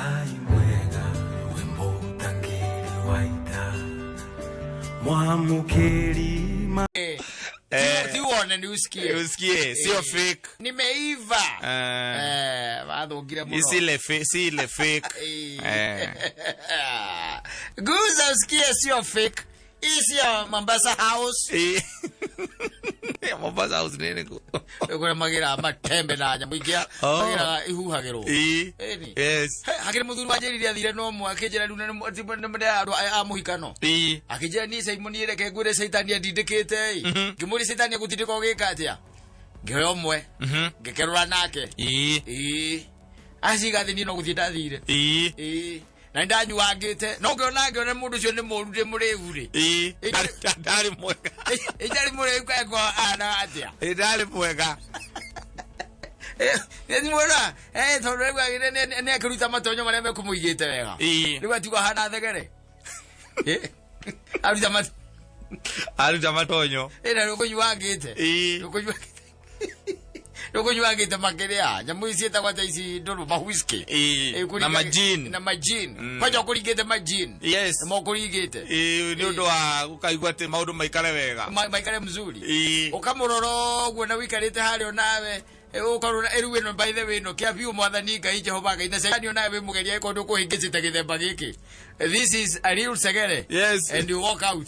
Aimwega wimbo tangiri waita Mwamukeri Tiwone ni usikie. Usikie, sio fake. Nimeiva. Wadhogire muno. Si ile fake. Guza usikie sio fake. Isi ya Mombasa House. Mombasa House nene ko. Ukore magira matembe na nyamuigia. Magira ihuhagiro. Yes. Hakire muthuru wajeri athire no mwakejera runa ne amuhikano. Akejera ni Simon reke ngure Saitani ndindikite. Ngimuri Saitani gutindika ogika atia. Ngioyo mwe. Ngekerura nake. Asigathi ni no guthita thire. Na ndanyu wangite no ngionage ne mundu cio ni murude murevure ndari mwega ijari murega ko ana atia ndari mwega ni mwana thore kwa ire ne akuruta matonyo mare me kumuigite wega ni watigo hana thegere aruta matonyo ina rukunyuangite Rukunyuangite makerea nyamu isi etagwata isi ndoro ma whiskey na majin kwaja kurigite majin yes mo kurigite ni undu wa gukaigwa te maundu maikare wega maikare mzuri ukamuroro gwo na wikarite hari onawe ukarura eruwe no by the way no kia biu mwathani Ngai Jehova Ngai na Saitani onawe mugeria iko ndu kuhingicite githemba giki. This is a real segere. Yes, and you walk out.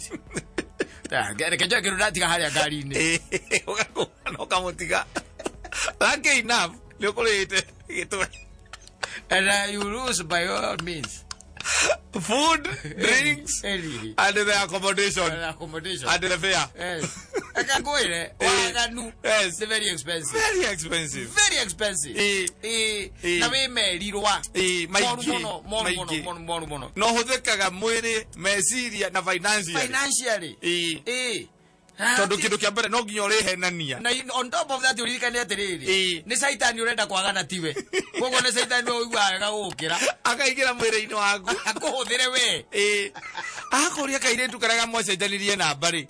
Kejo kirudatiga hari gari ni ukamutiga that's enough. And you lose by all means. Food, drinks, and the accommodation. And the fare. Yes. I can go in. Yes. It's very expensive. Very expensive. Very expensive. Na we me lirwa. Mono. No hodekaga mwiri mesiria na financially. Tondu kindu kia mbere no nginya urihenania na on top of that urikane atiriri ni Saitani urenda kwagana tiwe kogo ni Saitani uigwaga gukira akaigira mwiri-ini waku akuhuthire we akuria kairetu karaga mwacenjanirie nambari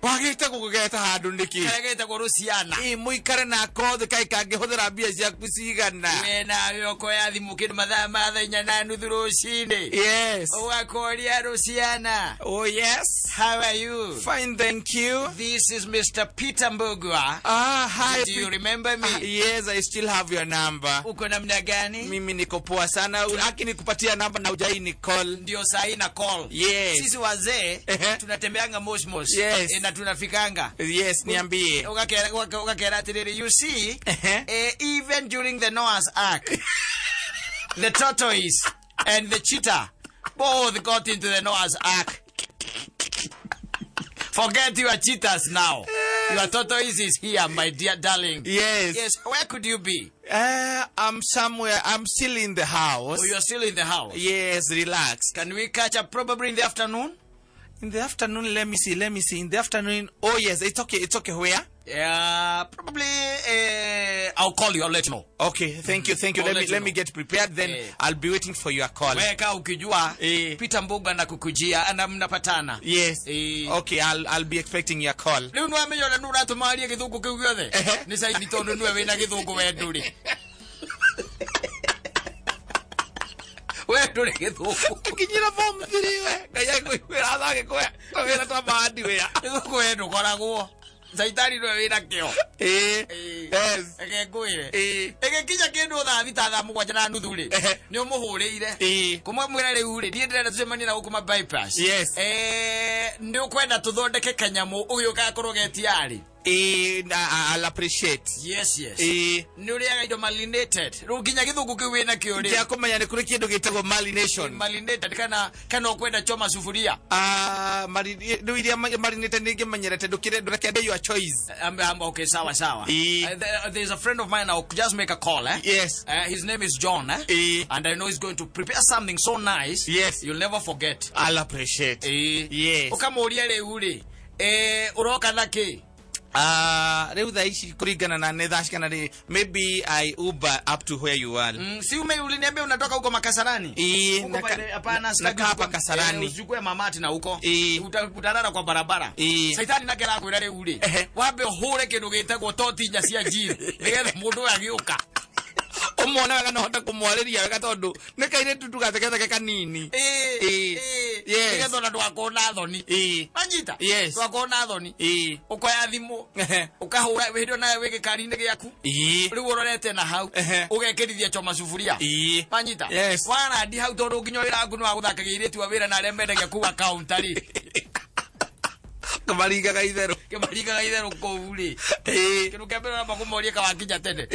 wagite gugeta handu niki karagete guruciana muikare na kothe kai kangihuthira mbia ciaku cigana we na yoko ya thimu kindu mathaa ma thenya na nuthu rucini yes ugakoria ruciana oh yes how are you fine thank you. This is Mr. Peter Mbugua. Hi. Do you remember me? Yes, I still have your number. Uko namna gani? Mimi niko poa sana. Lakini kupatia namba na hujai ni call. Ndio sahi na call. Yes. Sisi wazee tunatembeanga moshmosh. Yes. Na tunafikanga. Yes, niambie. Ukakera tiriri. You see, even during the Noah's Ark, the tortoise and the cheetah both got into the Noah's Ark. Forget your cheetahs now. Your tortoise is here, my dear darling. Yes. Yes. Where could you be? I'm somewhere. I'm still in the house. Oh, you're still in the house? Yes, relax. Can we catch up probably in the afternoon? In the afternoon, let me see. In the afternoon, oh yes, it's okay. Where? Probably, I'll call you, I'll let you know. Okay, thank you. Let me get prepared, then I'll be waiting for your call. Weka ukijua, Peter Mbugua na kukujia, ana mnapatana. Yes, okay, I'll be expecting your call. Leo nwa menyona nura tumaria githugu kiu giothe. Ni sai nitondu nwe wina githugu wenduri. Wenduri githugu. Kinyira form 3 we. Kaya kwira thage kwa. Wira ta bandi we. Githugu wendu koragwo. Saitani no wina kio. Yes. Ege ngwire. Ege kinya kindu tha thita tha mugwanja na nuthu ri. Ni umuhurire. Kumwe mwira riu ri. Ndie ndira tucemania na gukuma bypass. Yes. Ndi ukwenda tuthondeke kanyamu uyu gakorwo getiari. I'll appreciate. Yes. Ni uri aga malinated. Ruginya githugu kiu wina kio ri. Ndia kumenya ni kuri kindu gitagwo marination. Malinated kana ukwenda choma sufuria. No iria marinated ni ngimenyerete ndukire your choice. Okay, sawa. There's a friend of mine. I'll just make a call. Yes. His name is John. And I know he's going to prepare something so nice. Yes. You'll never forget. I'll appreciate. Yes. Ukamuria riu ri. Uroka naki. Reu tha ici kuringana na nethashikana ri maybe I Uber up to where you are. Si uliniambia unatoka huko Makasarani? Hapana, sitaki hapa Kasarani. Usichukue mamati na huko. Utarara kwa barabara. Saitani nakera kwira riu ri. Wambe hure kindu gitagwo totinya cia njiri. Nigetha mundu agiuka. Omona wega no hota kumwariria wega tondu ne kaire tutu gatheke kanini. Yes. Nige thona twakona thoni. Manyita. Yes. Twakona thoni. Ukoya thimu. Ukahura video nayo wege karine gyaku. Riu urorete na hau. Ugekirithia choma sufuria. Manyita. Yes. Wana ndi hau tondu nginya wira ngunu wa guthakagia iritu wa wira na aria mendagia ku account ri. Kamariga gaithero. Kamariga gaithero kou ri. Kinu kembera na kumoria ka wakinya tene.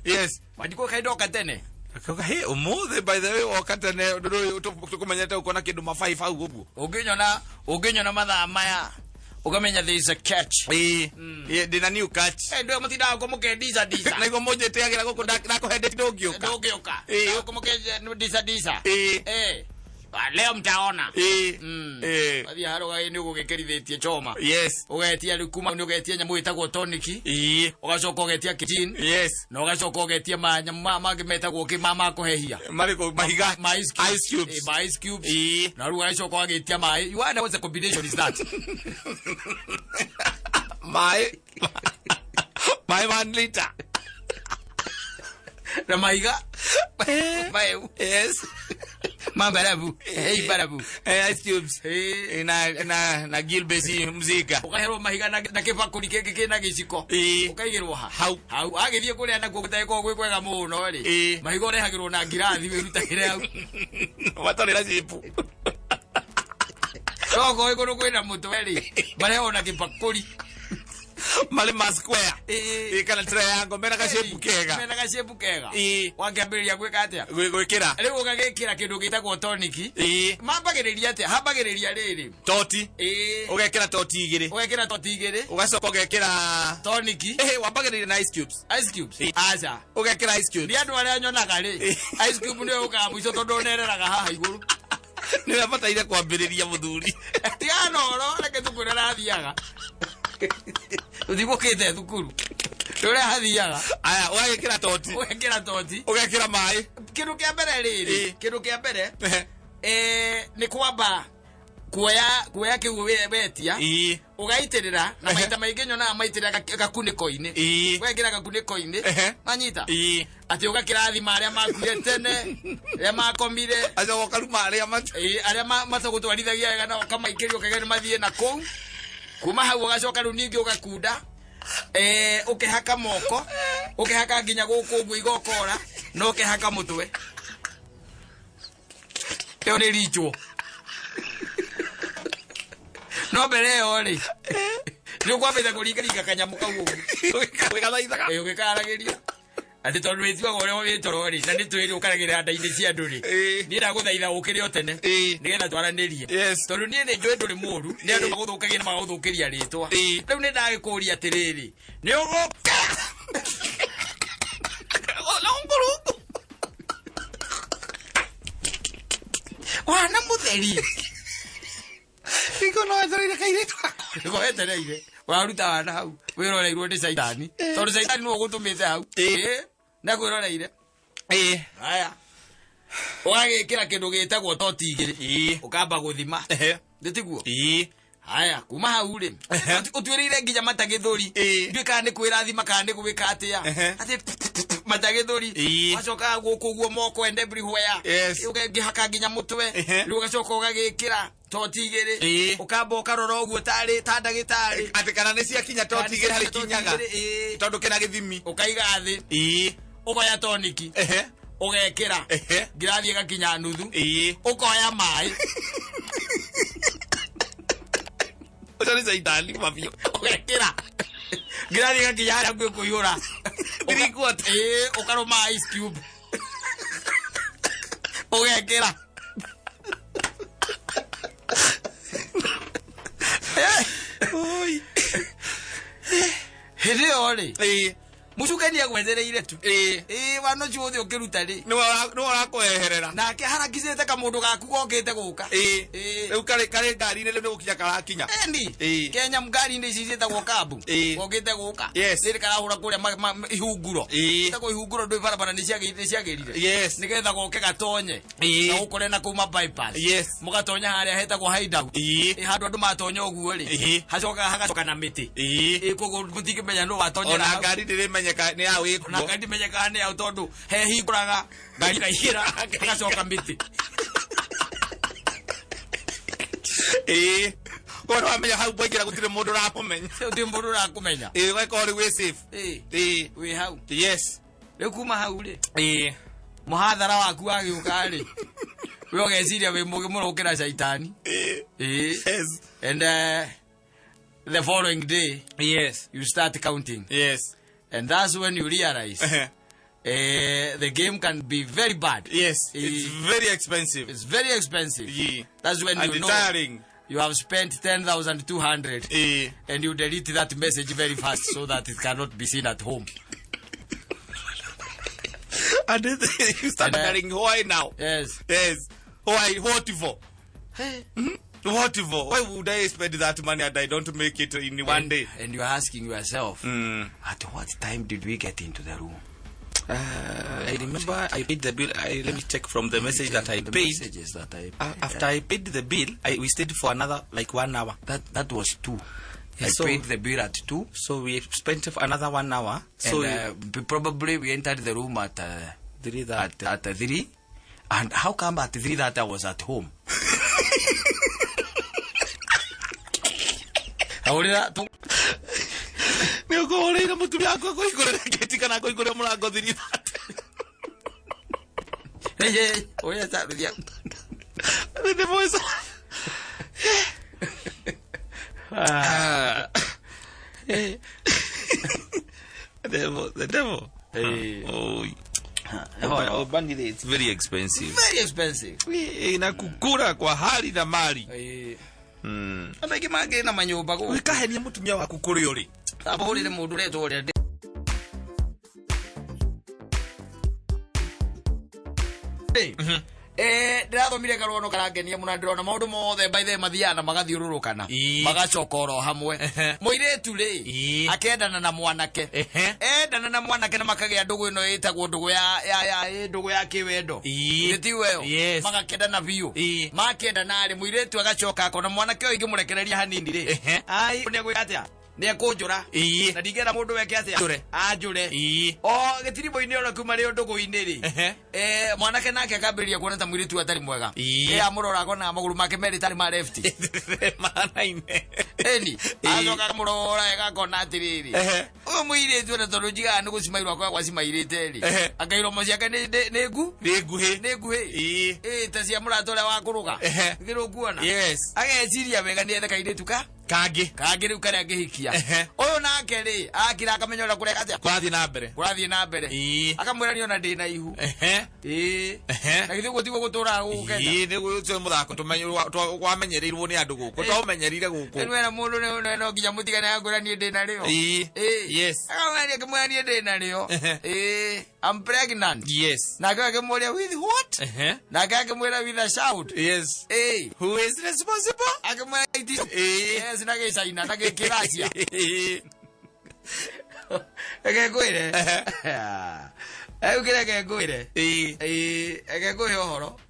Yes. Wajiko kaidoka tene. Kaka he umuthe by the way wakatene ndu tukumenyete ukona kindu ma 5 hau gubu. Uginyona mathaa maya. Ukamenya there is a catch. Dina new catch. Ndio mutinda ko mukendisa disa. Na iko moje teagira guku ndako hende ndogioka. Ndogioka. Ko mukendisa disa. Leo mtaona. Bathi haro gai ni gugekerithitie choma. Yes. Ugetia rikuma ni ugetia nyamu itagwo tonic. Ugacoka ugetia kitchen. Yes. Na ugacoka ugetia manyama magi metagwo kimama kuhehia. Mariko mahiga ice cubes. Ice cubes. Na ruga ugacoka ugetia mai. You wonder what the combination is that? My 1 liter. Na maiga. Baeu. Yes. Mabarabu. Hey barabu. Ice cubes. Na gilbesi mzika. Ukahero mahiga na kibakuri keke kina giciko. Ukaigirwo hau. Agithie kuria na gugutaiko gwikega muno ri. Mahiga urehagirwo na ngirathi wirutagire hau. Watorera zipu. Rogo iguru kwina mutwe ri. Bareho na kibakuri. Male ma square. Kana triangle mena ka shape kega. Mena ka shape kega. Wakiambiria gwika atia? Gwikira. Riu ugagikira kindu gitagwo tonic. Mambagiriria atia? Hambagiriria riri. Toti. Ugekira toti igiri. Ugekira toti igiri. Ugacoka ugekira tonic. Wambagiriria na ice cubes. Ice cubes. Aja. Ugekira ice cubes. Ndia andu aria nyonaga ri. Ice cube ndio uka mwico tondu nereraga haha iguru. Ni wabataire kwambiriria muthuri. Tiano ro reke tukwira rathiaga. Uthibukite thukuru. Ndore hathiaga. Aya ugekira toti. Ugekira mai. Kindu kia mbere riri. Kindu kia mbere. Ni kwamba kuoya kiu wetia. Ugaitirira na maita maingi nyona maitirira gakuniko-ini. Wekira gakuniko-ini. Manyita. Ati ugakirathima aria makuire tene. Aria makomire. Aja wokaruma aria matu. Aria matagutwarithagia wega na ukamaikĩrio kageni mathie na kou. Kuma hau ugacoka riu ningi ugakunda. Ukihaka moko. Ukihaka nginya guku uguo igokora. No ukihaka mutwe. Yo ni richo. No mbere yo ri. Ni ukwambia kuringa kanyamu kau uguo. Ugikathaithaga. Ugikaragiria. Ati tondu witiwa gore witoro ri na nitwiri ukaragira nda-ini cia nduri ni ndaguthaitha ukire otene nigetha twaranirie tondu ni njui nduri muru ni andu maguthukagia maguthukiria ritwa riu ni ndagikuria atiriri ni uguka wana mutheri ikono etereire kairitwa iko etereire waruta wana hau wiroreirwo ndi saitani tondu saitani no gutumite hau na kwiroreire haya ugagikira kindu gitagwo toti igiri ukamba guthima nditiguo haya kuma hau ri utwirire nginya matagithuri ndwika ni kwirathima kana ni gwika atia ati matagithuri wacoka guku guo moko and everywhere ugehaka nginya mutwe riu ugacoka ugagikira toti igiri ukamba ukarora uguo tari ta ndagitari ati kana ni cia kinya toti igiri hari kinyaga tondu kina githimi ukaiga thi ukoya toniki ugekira ngirathi gakinya nuthu ukoya mai utari saitani mafio ugekira ngirathi gakinya haria ngwe kuyura dirikuot ukaruma ice cube ugekira oi hiri ori mucukeni agwethereire tu wano ciothe ukiruta ri no warakueherera nake harakicite kamundu gaku gokite guka riu kare ngari-ini riu nigukinya karakinya endi Kenya ngari-ini ici cietagwo kabu gokite guka riri karahura kuria ihunguro itagwo ihunguro ndwi barabara ni ciagirire nigetha goke gatonye na ukore na kuma bypass mugatonya haria hetagwo hideout handu andu matonya uguo ri hagacoka na miti koguo mutingimenya no watonya ona ngari ndirimenya ni ya wikuo na ngari menyeka ni ya utonye tondu he hinguraga ngari kaihira agacoka miti Kono amenya hau boikira gutire mundu rakumenya. Uti mundu rakumenya. We call we safe. We hau. Yes. Rekuma hau ri. Muhathara waku wagiuka ri. We ogeciria we mugi muno ukira shaitani. Yes. And the following day, yes, you start counting. Yes. And that's when you realize the game can be very bad. Yes. It's very expensive. It's very expensive. Yeah. That's when and you know tiring. You have spent 10,200 and you delete that message very fast so that it cannot be seen at home. And then you start telling why now? Yes. Yes. Why? What for? Hey. What for? Why would I spend that money and I don't make it in one day? And you're asking yourself, at what time did we get into the room? I remember I paid the bill. Let me check from the message that I paid. After I paid the bill, we stayed for another like 1 hour. That was 2. I paid the bill at 2. So we spent for another 1 hour. So probably we entered the room at 3. At 3. And how come at 3 that I was at home? How did that? Neo go ore na mutu yako ko ikore ketika na ko ikore murango thiri that. Hey, oya sa rudia. The voice. The devil. Hey. Oh, bandit, it's very expensive. Very expensive. Inakukura kwa hali na mali. Abeke mage na manyumba go. Ukahenia mutumia waku kuri uri. Abahurire mundu reto uri. Ndirathomire karono karangenia muno ndirona maundu mothe by the mathiana magathiururukana magacokoro hamwe muiretu ri akendana na mwanake endana na mwanake na makagia ndugu ino itagwo ndugu ya kiwendo itiweyo magakendana biu makendana ri muiretu agacoka akona mwanake o ingimurekereria hanini ri ai ne gwigatia ne kunjura na ndigera mundu weke atia ajure o gitiribo ini ora kuma ri ndugu ini ri mwanake nake akambiria kuona ta mwiritu atari mwega amurora kona maguru make meri tari ma left manaine eni azoka murora egakona atiriri o mwiritu na tondu njiga nugu simairwa kwa simairite ri akairo mociake neguhe tacia muratora wa kuruga ngiro kuona ageciria wega ni etheka iretuka kage riu kare agihikia uyu nake ri akira akamenyora kureka atia kurathi na mbere akamwira ni ona ndina ihu na githu gutigo gutura gukenda ni gutse muthako twamenyereirwo ni andu guku twamenyerire guku nwera mundu no nginya mutigana ngura ni ndina rio yes akamwira akimwira ni ndina rio I'm pregnant. Yes. Nakamwira with what? Nakamwira with a shout. Yes. Who is responsible? Akamwira yes, nagesaina nagekiracia. Agegwire. Agegwire. Agegwire horo.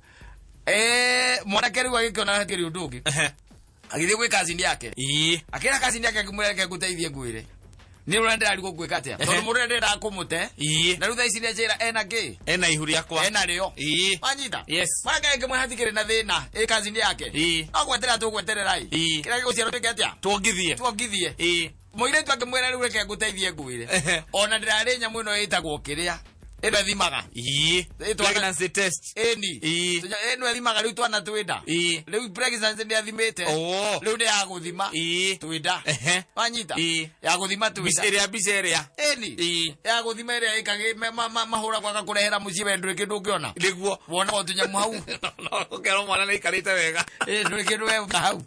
Mwanake riu agikona hakiri undugi. Agithie gwe kazini yake. Akira kazini yake akimwira guteithie ngwire. Ni urenda ali gugwika atia tondu murende nda kumute na rutha ici ne njira ena ihuri yakwa ena rio manyita maka ngemwe hathikire na thina kazini yake agwetera tugwetererai kira giguciaro tike atia tuongithie muire tu akimwera riu reke nguteithie ngwire ona ndirari nyamu ino itagwo kiria ino thimaga pregnancy test eno thimaga riu twana twinda riu pregnancy ndi athimite riu ndi ya guthima twinda manyita ya guthima twinda biceria ya guthima iria ikage mahura kwa kurehera mucie wendu kindu ungiona niguo wona otunyamu hau ukero mwana ni ikarite wega ndu kindu we hau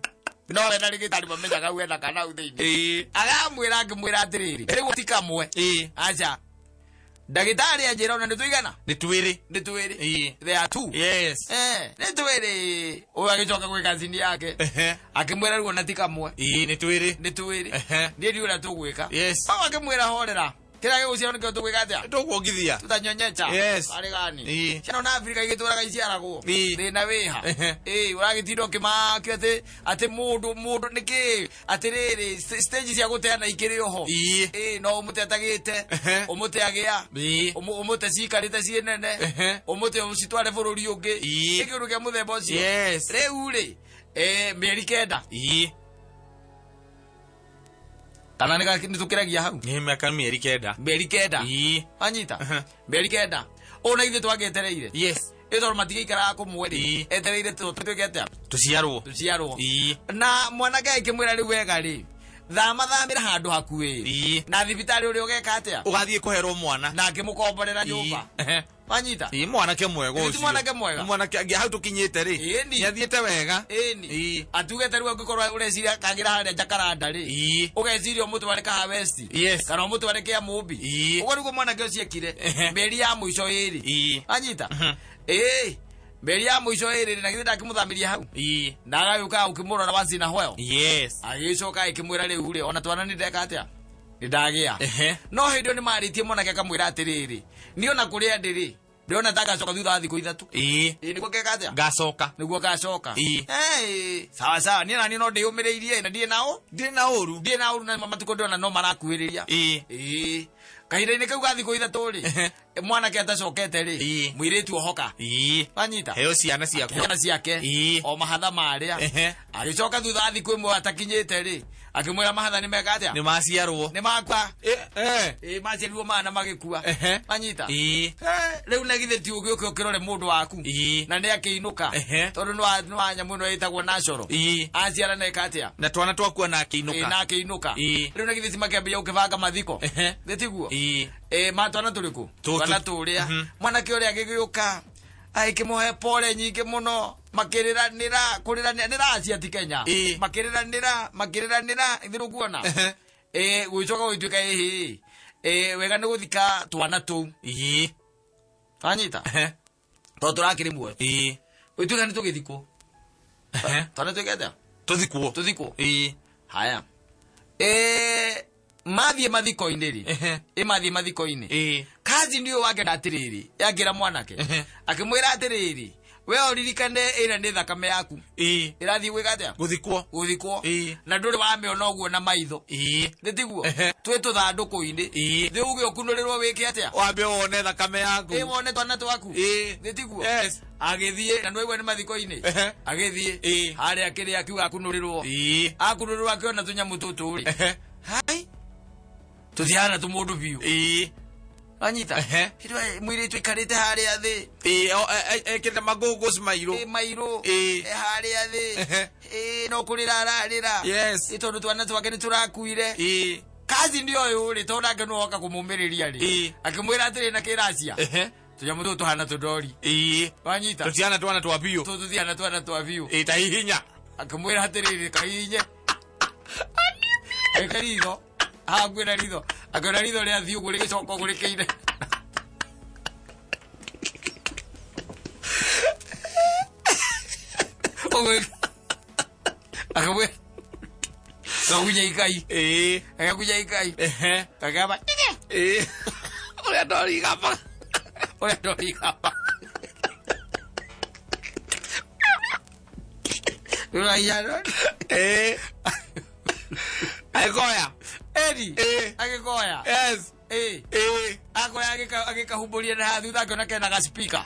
no wena rigitari mamenyaga wena kana uthini agamwira angimwira atiriri riu tikamwe acha Dagitari ajira ona nituigana ni twiri there are 2 ni twiri uyu agicoka gwe kazini yake akimwira ruo natika mwe ni twiri ni riu na tugwika baba akimwira horera kira ge uciara nikio tugwikatia tukwongithia tutanyonyecha Yes. ari gani Ii. ciana na Afrika igitura gaiciaragwo Ii. thina wiha uragitindo kimakio ati mundu niki atiriri stage cia guteana ikiri oho no umutetagite umuteagia umute cikarite cienene umute ucitware bururi ungi ikiuru kia muthemba ucio riu ri mieri kenda kana ni tukiragia hau ni miaka mieri kenda anyita mieri kenda ona ithe twagetereire ito matigikara kumweri etereire tutugete tuciarwo na mwana gae kimwira ri wega ri thamira handu hakuwi na thibitari uri ugeka atia ugathie kuherwo mwana na ngimukomborera nyumba anyita mwana ke mwega ucio mwana ke hau tukinyite ri ni athiete wega atugete ri ugikorwa ureciria kagira haria jakaranda ri ugeciria mutware ka west kana mutware ke Mumbi ugo niguo mwana ke uciekire meri ya muico iri anyita meri ya muico iri na githe ndakimuthamiria hau na agayuka ukimurora once in a while agicoka ikimwira riu ri ona twana ni ndeka atia ndagia no hindio ni maritie mwana ke kamwira atiriri ni ona kuria ndiri ndiona ndagacoka thutha thiku ithatu niguo keka atia gacoka niguo gacoka sawa ni nani no ndiumiriirie na ndie na uru na matuko ndiona no marakuiriria kahinda-ini kau ga thiku ithatu ri mwana ke atacokete ri mwiritu ohoka anyita heo ciana ciake o mahatha maria agicoka thutha thiku imwe atakinyite ri akimwira mahatha ni meka atia ni maciarwo ni makwa maciarirwo mana magikua anyita riu na githe ti ugi ukirore mundu waku na ni akiinuka tondu ni wanyamu no itagwo natural aciara na eka atia na twana twakua na akiinuka riu na githe ti makiambia ukibanga mathiko thitiguo matwana turiku twana turia mwana ke uria agigiuka aikimuhe pole nyingi muno makiriranira kuriranira aciati Kenya makiriranira ithiru kuona gwicoka gwituika wega ni guthika twana tu anyita to turakiri mwe gwituika ni tugithiko twana tugeta tuthikwo haya mathie mathiko-ini ri mathie mathiko-ini kazi ndio wake ndatiriri yagira mwanake akimwira atiriri we oririkane ira ni thakame yaku irathie gwikatia guthikwo na nduri wamiona uguo na maitho nditiguo twi tuthanduku-ini thi uge ukunurirwo wike atia wambe wone thakame yaku wone twana twaku nditiguo agithie na ndwe ni mathiko-ini agithie haria akiri akiuga akunurirwo akiona tunyamu tutu ri hai tuthiana tumundu biu anyita mwiri twikarite haria thi ekete magogos mairo haria thi no kurira ararira itondu twana twake ni turakuire kazi ndio uyu ri tondu ake no oka kumumiriria ri akimwira atiri na kiracia tunyamu tutu hana tudori anyita tuthiana twana twa biu tuthiana twana twa biu ta hihinya akimwira atiri kahinye ekarigo agwira ritho akona ritho ria thiu guri gicoko guri kiine owe akawe kakuja ikai akakuja ikai akaba oya dori gapa ura yaro akoya Edi agikoya akoya agikahumburia na hathu thakona kena ga speaker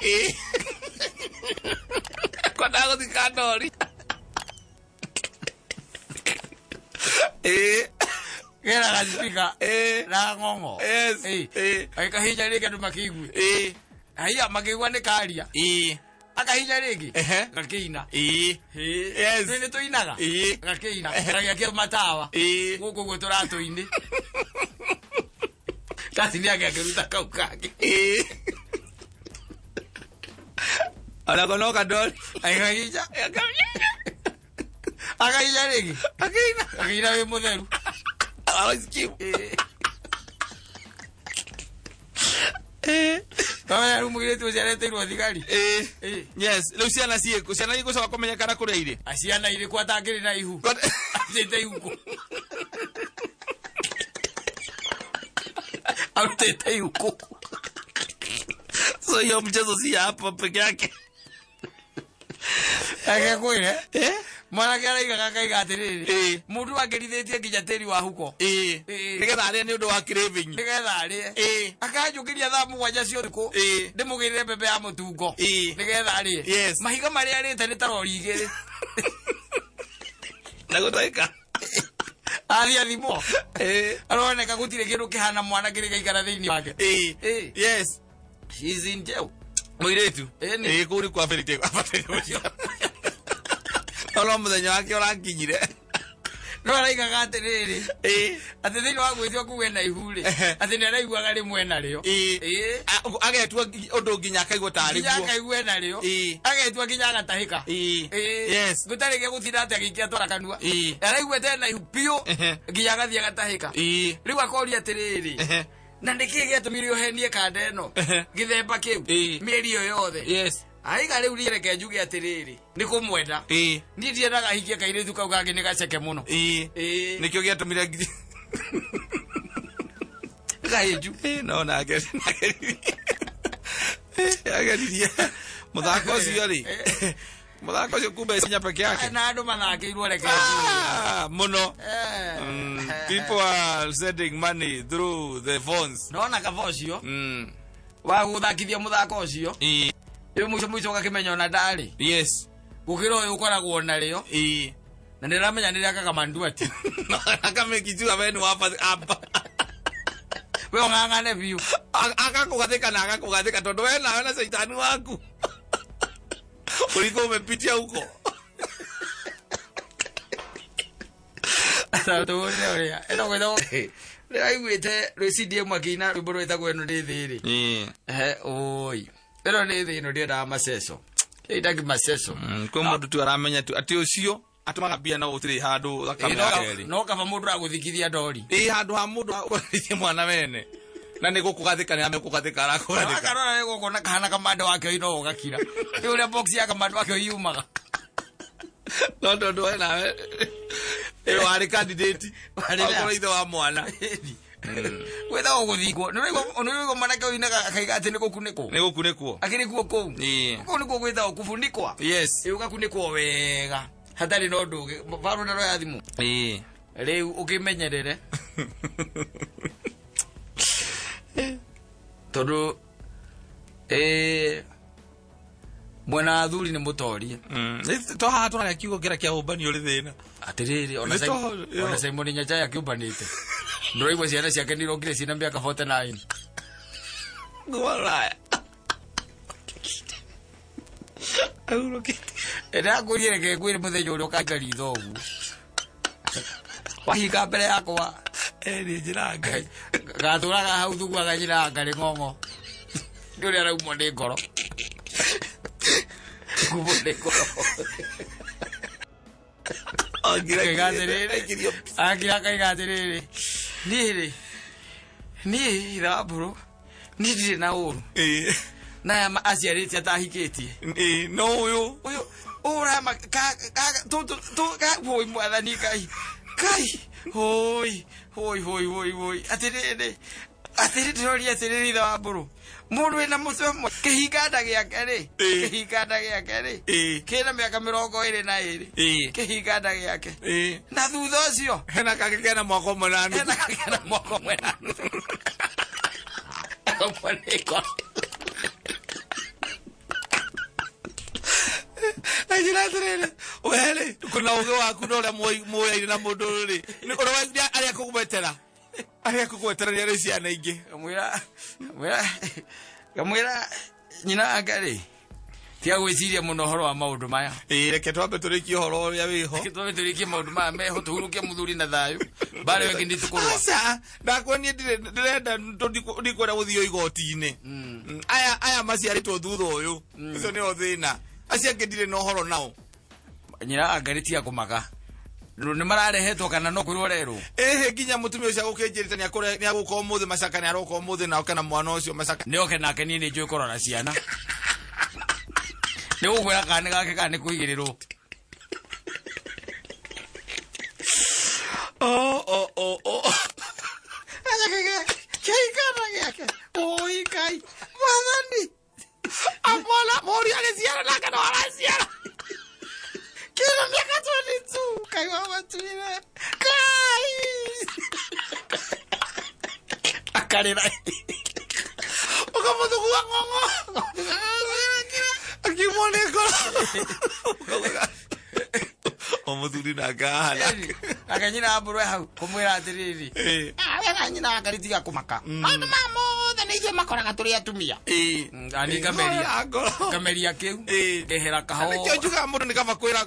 kona guthika ndori kena ga speaker na ngongo agikahinya rike ndu makigwe aiya makigwa ni karia akahinya rigi gakiina ni tuinaga gakiina gakia matawa guku gwe turatu-ini kasi ni akiruta kau kake ala kono kadol akahinya rigi akaina we mutheru awasikiu kama rumugire tu ciana tirwo thigari yes leo ciana ciana igucoka kumenyekana kuria iri ciana iri kwatangiri na ihu cite ihuko Arutete yuko. So hiyo mchezo si hapa peke yake. Ake kwire mwana kera igaka igatiriri mundu akirithetie kijateri wa huko nigetha aria ni undu wa craving nigetha aria akajukiria thamu gwanja cio thiku ndimugirire bebe ya mutungo nigetha aria mahiga maria arite ni tarori igiri na gutaika aria thimo aroneka gutire kindu kihana mwana kiri gaikara thiini wake yes she's in jail muiretu kuri kwa ferite Olo muthenya wake urakinyire no araigaga atiriri ati thiini wa gwithio kuwe na ihuri ati ni araiguaga rimwe nario agetua undu nginya akaigua tari guo akaigua nario agetua nginya agatahika yes gutari ge guthira ati agikia twara kanua araigua tena ihupio nginya agathia agatahika riu akoria atiriri na ndiki giatumire uhenie kanda eno githemba kiu mieri yo yothe yes aiga riu riereke njuge atiriri ni kumwenda ni ndiendaga hikia kairitu kau gangi ni gaceke muno nikio giatumire gaiju no na agariria muthako ucio ri muthako ucio kumbe sinya peke yake na andu mathakirwo reke muno people are sending money through the phones no na kavocio wa guthakithia muthako ucio iyo mwicho gakimenya ona ndari yes gukira uyu ukoragwo na rio na ndiramenya ndiria kagamandu ati akamekijua beni wapa hapa we ongangane view akakugathika na akakugathika tondu we nawe na shaitani waku uliko umepitia huko sato ndoria eno gwedo aiguite rwicindie mwakina rwimbo rwitagwo eno ndi thiri oi eno ndi thiri no ndienda maceco ndagi maceco kwa mundu tu aramenya tu ati ucio atumaga bia na utiri handu thakame no kaba mundu aguthikithia ndori handu ha mundu aguthikithia mwana wene na niko kugathika ni amekugathika arakugathika akarora niko kona kana kamando wake ino gakira ule box ya kamando wake yumaga no ndo nawe wari candidate wari ithe wa mwana wetha uguthikwo no manake uina kaiga ati niko kunekwo akiri kuo kou ko niko gwetha ukufundikwa yes ugakunikwo wega hatari no nduge baro ndaro ya thimu riu ukimenyerere tondu mwana athuri ni mutorie to hatu na kiugo kira kia ubani uri thina atiriri ona Simon Nyacha ya kiubanite ndoigwa ciana ciake nirongire cina miaka 49 ngwala aurokite era kurie ke kwire muthenya uri ukangari thogu wahika mbere yakwa ni njiranga gaturaga hau thugwaga njiranga ri ngongo nduri araumwo ni ngoro kubonekoro agira kaigatiriri ni raburo ni ndire na uru na ma aciarite atahikitie no uyu ora ma ka voi mwathani kai hoi atiriri ndori atiriri raburo mundu ena mucemo kihinganda giake ri kina miaka 22 kihinganda giake na thutha ucio hena kagekena mwako mwananu ajira tere wele kuna uge waku no le moyo na mundu ri ni urawa aria kugwetera ni ari ciana ingi kamwira nyina agari tia gwiciria muno horo wa maundu maya reke twambe turikie horo ya wiho twambe turikie maundu maya meho tuhurukie muthuri na thayu bare wengi nditukurwa asa ndakwonie ndirenda ndikwenda guthio igoti-ini aya maciaritwo thutha uyu icio ni othina acia ngindire no horo nao nyina agari tia kumaga ni mararehetwo kana no kwirorerwo nginya mutumia ucio gukinjirite ni aguko muthi macaka ni aroko muthi na kana mwana ucio macaka ni oke nake ni njui korora ciana ni ugwira kana gake kana kuigirirwo Oi kai. Madani. Amola mori alisiara na kana alisiara. Kila miaka 22 kai mama tuile. Kai. Akarira. Okamoto kuwa ngongo. Akimone ko. Omuduri na gala. Akanyina aburu hau kumwira atiriri. Akanyina akaritiga kumaka. Andu mamo thanije makora gaturi atumia. Ani kameria kiu. Gehera kaho. Ni juga mundu ni kama kwira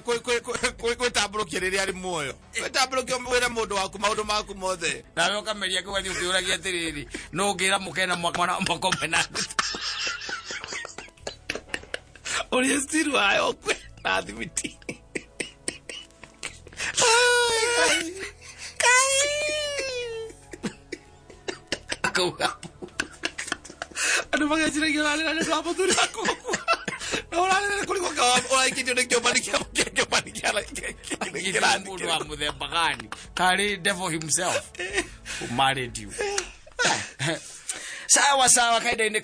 kwitamburu kiriri ari muoyo. Kwitamburu wira mundu waku maundu maku mothe. Nawe kameria kiu wathi ukiuragia atiriri. No ngira mukena mwana makomena. Ori stiru ayo kwe na thimiti. Aduh pakai sini gila ada apa tuh aku. Orang ini kulit kau orang ini jodoh kau panik lagi. Gila mudu amu de bagani. Kari devil himself who married you. Sawa kaida ini